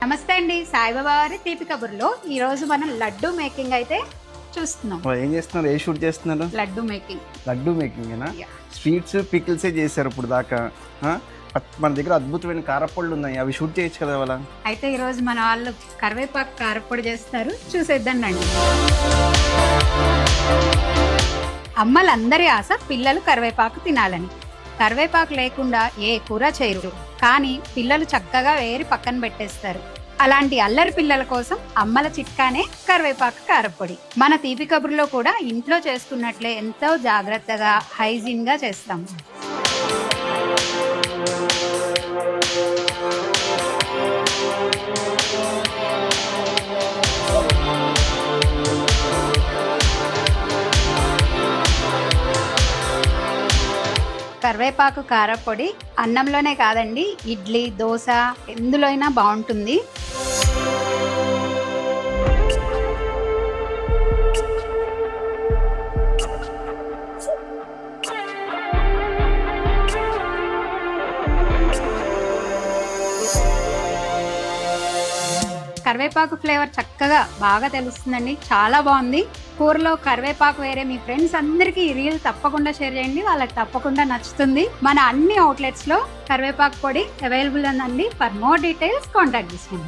నమస్తే అండి, సాయిబాబా వారి తీపి కబుర్లో ఈ రోజు మనం లడ్డు మేకింగ్ అయితే చూస్తున్నాం. ఏం చేస్తున్నారు? ఏ షూట్ చేస్తున్నారు? లడ్డు మేకింగ్. లడ్డు మేకింగేనా? స్వీట్స్ పికిల్సే చేశారు ఇప్పుడు దాకా. మన దగ్గర అద్భుతమైన కారపొళ్ళు ఉన్నాయి, అవి షూట్ చేయొచ్చు కదా వాళ్ళ. అయితే ఈ రోజు మన వాళ్ళు కరివేపాకు కారపొడి చేస్తారు, చూసేద్దాండి. అమ్మలందరి ఆశ పిల్లలు కరివేపాకు తినాలని. కరివేపాకు లేకుండా ఏ కూర చేయరు, కానీ పిల్లలు చక్కగా వేరి పక్కన పెట్టేస్తారు. అలాంటి అల్లరి పిల్లల కోసం అమ్మల చిట్కానే కరివేపాకు కారపొడి. మన తీపి కబుర్లో కూడా ఇంట్లో చేసుకున్నట్లే ఎంతో జాగ్రత్తగా హైజీన్ గా చేస్తాం. కరివేపాకు కారపొడి అన్నంలోనే కాదండి, ఇడ్లీ, దోశ ఎందులో అయినా బాగుంటుంది. కరివేపాకు ఫ్లేవర్ చక్కగా బాగా తెలుస్తుందండి, చాలా బాగుంది. కూరలో కరివేపాకు వేరే మీ ఫ్రెండ్స్ అందరికీ ఈ రీల్ తప్పకుండా షేర్ చేయండి, వాళ్ళకి తప్పకుండా నచ్చుతుంది. మన అన్ని అవుట్లెట్స్ లో కరివేపాకు పొడి అవైలబుల్ ఉందండి. For more details contact this number.